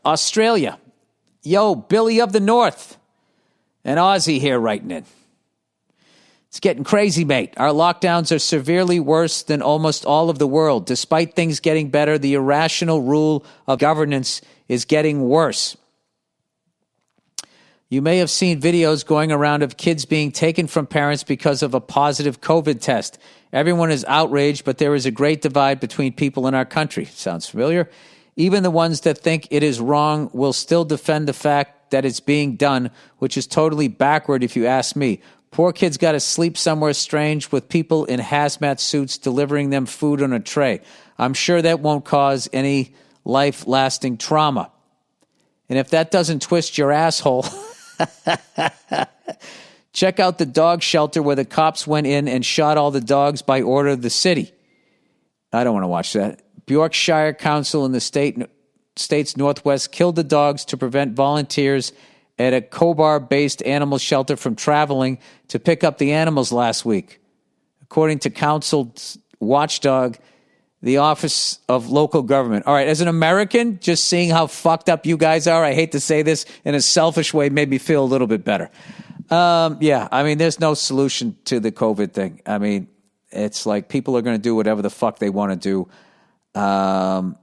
Australia. Yo, Billy of the North. An Aussie here writing in. It's getting crazy, mate. Our lockdowns are severely worse than almost all of the world. Despite things getting better, the irrational rule of governance is getting worse. You may have seen videos going around of kids being taken from parents because of a positive COVID test. Everyone is outraged, but there is a great divide between people in our country. Sounds familiar? Even the ones that think it is wrong will still defend the fact that it's being done, which is totally backward if you ask me. Poor kids got to sleep somewhere strange with people in hazmat suits delivering them food on a tray. I'm sure that won't cause any life-lasting trauma. And if that doesn't twist your asshole, check out the dog shelter where the cops went in and shot all the dogs by order of the city. I don't want to watch that. Yorkshire Council in the state's northwest killed the dogs to prevent volunteers at a Cobar-based animal shelter from traveling to pick up the animals last week. According to Council's watchdog, the Office of Local Government. All right, as an American, just seeing how fucked up you guys are, I hate to say this, in a selfish way, made me feel a little bit better. Yeah, I mean, there's no solution to the COVID thing. I mean, it's like people are going to do whatever the fuck they want to do. The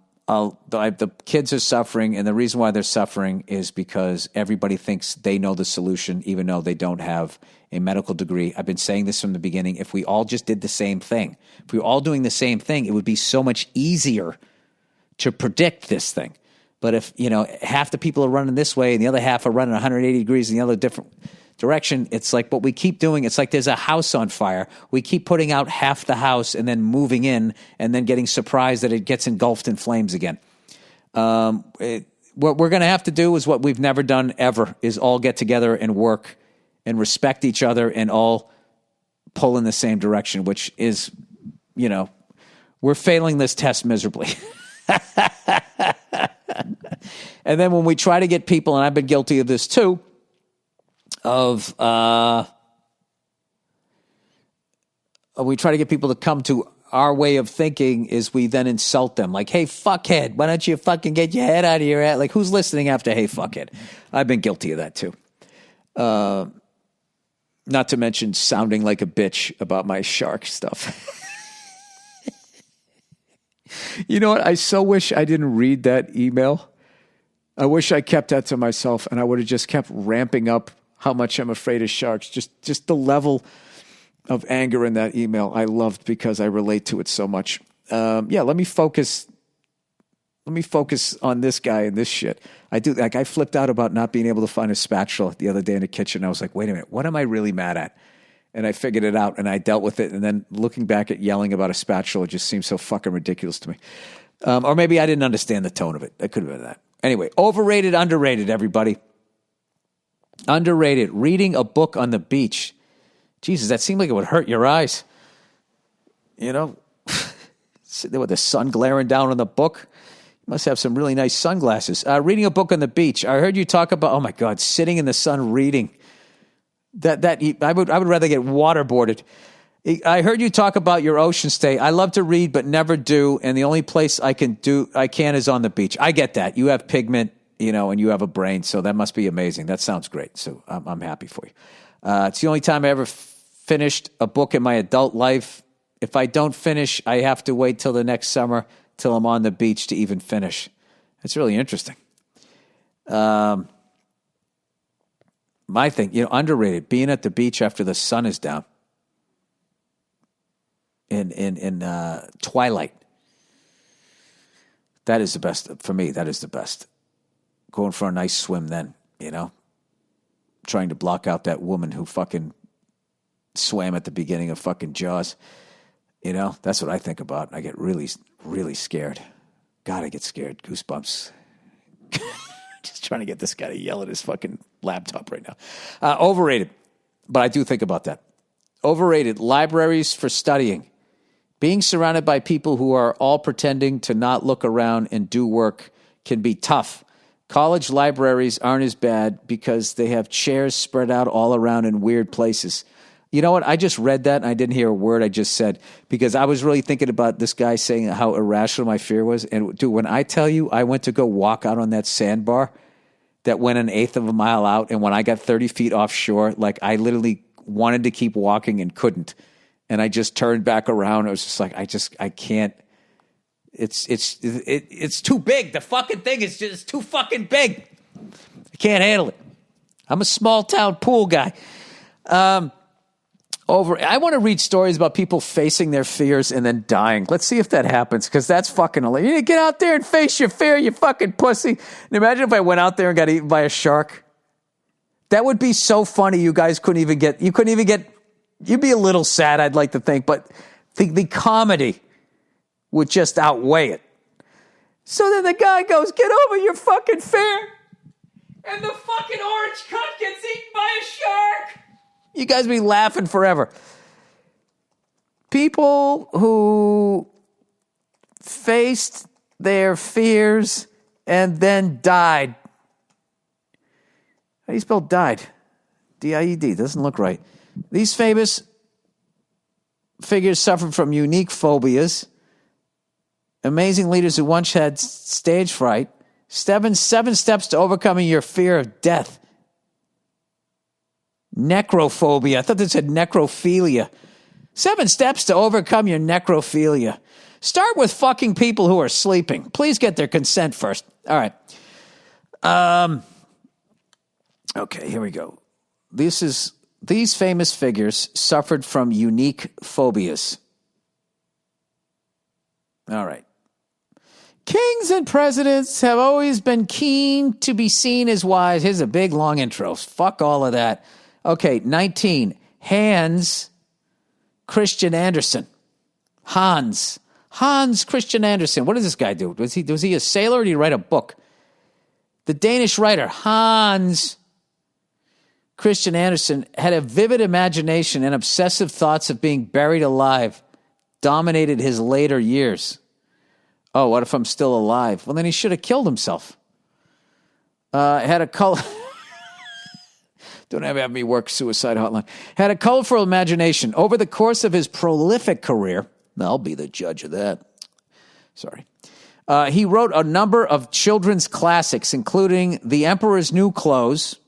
kids are suffering, and the reason why they're suffering is because everybody thinks they know the solution, even though they don't have a medical degree. I've been saying this from the beginning. If we all just did the same thing, if we were all doing the same thing, it would be so much easier to predict this thing. But if, half the people are running this way and the other half are running 180 degrees in the other different direction, it's like what we keep doing. It's like there's a house on fire. We keep putting out half the house and then moving in and then getting surprised that it gets engulfed in flames again. What we're going to have to do is what we've never done ever, is all get together and work and respect each other and all pull in the same direction, which is, we're failing this test miserably. And then when we try to get people, and I've been guilty of this too, we try to get people to come to our way of thinking, is we then insult them. Like, hey, fuckhead, why don't you fucking get your head out of your head? Like, who's listening after, hey, fuckhead? I've been guilty of that too. Not to mention sounding like a bitch about my shark stuff. You know what? I so wish I didn't read that email. I wish I kept that to myself, and I would have just kept ramping up how much I'm afraid of sharks. Just the level of anger in that email I loved because I relate to it so much. Let me focus on this guy and this shit. I flipped out about not being able to find a spatula the other day in the kitchen. I was like, wait a minute, what am I really mad at? And I figured it out, and I dealt with it. And then looking back at yelling about a spatula just seems so fucking ridiculous to me. Or maybe I didn't understand the tone of it. It could have been that. Anyway, overrated, underrated, everybody. Underrated. Reading a book on the beach. Jesus, that seemed like it would hurt your eyes. Sitting there with the sun glaring down on the book. You must have some really nice sunglasses. Reading a book on the beach. I heard you talk about, oh my God, sitting in the sun reading. I would rather get waterboarded. I heard you talk about your ocean stay. I love to read, but never do. And the only place I can is on the beach. I get that. You have pigment, and you have a brain. So that must be amazing. That sounds great. So I'm happy for you. It's the only time I ever finished a book in my adult life. If I don't finish, I have to wait till the next summer till I'm on the beach to even finish. It's really interesting. My thing, underrated, being at the beach after the sun is down in twilight. That is the best. For me, that is the best. Going for a nice swim then, trying to block out that woman who fucking swam at the beginning of fucking Jaws. That's what I think about. I get really, really scared. God, I get scared. Goosebumps. Just trying to get this guy to yell at his fucking laptop right now. Overrated, but I do think about that. Overrated, libraries for studying. Being surrounded by people who are all pretending to not look around and do work can be tough. College libraries aren't as bad because they have chairs spread out all around in weird places. You know what? I just read that and I didn't hear a word I just said because I was really thinking about this guy saying how irrational my fear was. And dude, when I tell you I went to go walk out on that sandbar that went an eighth of a mile out, and when I got 30 feet offshore, like I literally wanted to keep walking and couldn't. And I just turned back around. I was just like, I can't. It's too big. The fucking thing is just too fucking big. I can't handle it. I'm a small town pool guy. I want to read stories about people facing their fears and then dying. Let's see if that happens, because that's fucking hilarious. You need to get out there and face your fear, you fucking pussy. And imagine if I went out there and got eaten by a shark. That would be so funny. You guys couldn't even get, you'd be a little sad, I'd like to think, but the comedy would just outweigh it. So then the guy goes, get over your fucking fear. And the fucking orange cunt gets eaten by a shark. You guys be laughing forever. People who faced their fears and then died. How do you spell died? D-I-E-D. Doesn't look right. These famous figures suffered from unique phobias. Amazing leaders who once had stage fright. Seven steps to overcoming your fear of death. Necrophobia. I thought this said necrophilia. 7 steps to overcome your necrophilia. Start with fucking people who are sleeping. Please get their consent first. All right. Okay, here we go. These famous figures suffered from unique phobias. All right. Kings and presidents have always been keen to be seen as wise. Here's a big, long intro. Fuck all of that. Okay, 19. Hans Christian Andersen. Hans Christian Andersen. What does this guy do? Was he a sailor or did he write a book? The Danish writer, Hans Christian Andersen, had a vivid imagination and obsessive thoughts of being buried alive dominated his later years. Oh, what if I'm still alive? Well, then he should have killed himself. Had a color... Don't have me work suicide hotline. Had a colorful imagination. Over the course of his prolific career, I'll be the judge of that. Sorry. He wrote a number of children's classics, including The Emperor's New Clothes,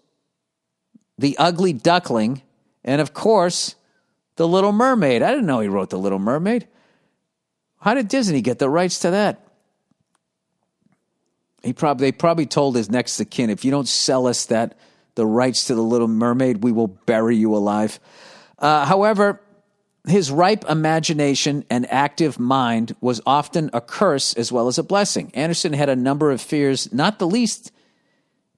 The Ugly Duckling, and of course, The Little Mermaid. I didn't know he wrote The Little Mermaid. How did Disney get the rights to that? They probably told his next of kin, if you don't sell us the rights to The Little Mermaid, we will bury you alive. However, his ripe imagination and active mind was often a curse as well as a blessing. Andersen had a number of fears, not the least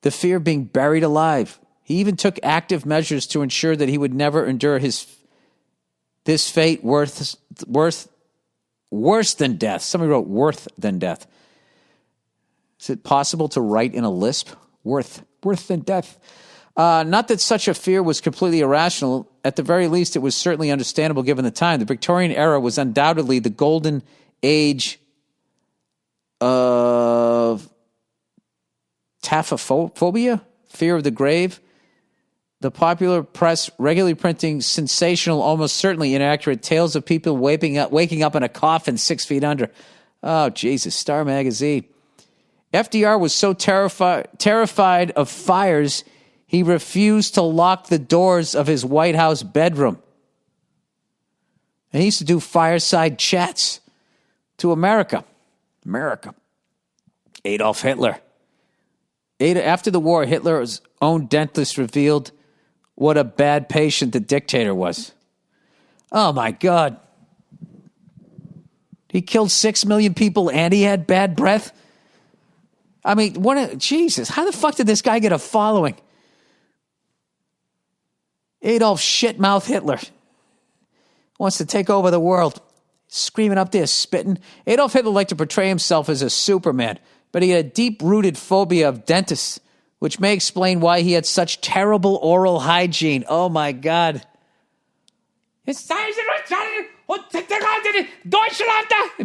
the fear of being buried alive. He even took active measures to ensure that he would never endure this fate worse than death. Somebody wrote worth than death. Is it possible to write in a lisp? Worth than death. Not that such a fear was completely irrational. At the very least, it was certainly understandable given the time. The Victorian era was undoubtedly the golden age of taphophobia, fear of the grave. The popular press regularly printing sensational, almost certainly inaccurate tales of people waking up in a coffin 6 feet under. Oh, Jesus, Star Magazine. FDR was so terrified of fires, he refused to lock the doors of his White House bedroom. And he used to do fireside chats to America. Adolf Hitler. After the war, Hitler's own dentist revealed what a bad patient the dictator was. Oh, my God. He killed 6 million people and he had bad breath? I mean, Jesus, how the fuck did this guy get a following? Adolf Shitmouth Hitler wants to take over the world. Screaming up there, spitting. Adolf Hitler liked to portray himself as a Superman, but he had a deep-rooted phobia of dentists, which may explain why he had such terrible oral hygiene. Oh, my God. And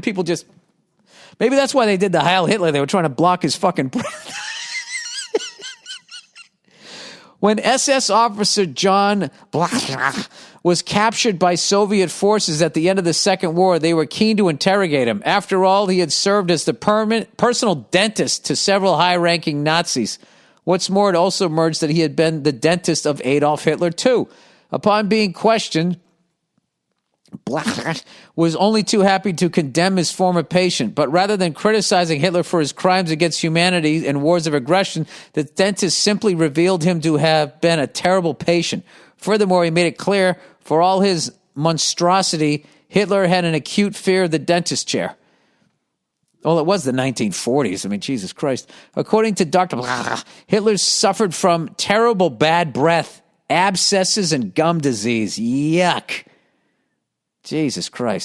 people just... Maybe that's why they did the Heil Hitler. They were trying to block his fucking breath. When SS officer John was captured by Soviet forces at the end of the Second War. They were keen to interrogate him. After all, he had served as the personal dentist to several high-ranking Nazis. What's more, it also emerged that he had been the dentist of Adolf Hitler, too. Upon being questioned, Blatt was only too happy to condemn his former patient, but rather than criticizing Hitler for his crimes against humanity and wars of aggression, the dentist simply revealed him to have been a terrible patient. Furthermore, he made it clear, for all his monstrosity, Hitler had an acute fear of the dentist chair. Well, it was the 1940s. I mean, Jesus Christ. According to Dr. Blatt, Hitler suffered from terrible bad breath, abscesses, and gum disease. Yuck. Jesus Christ.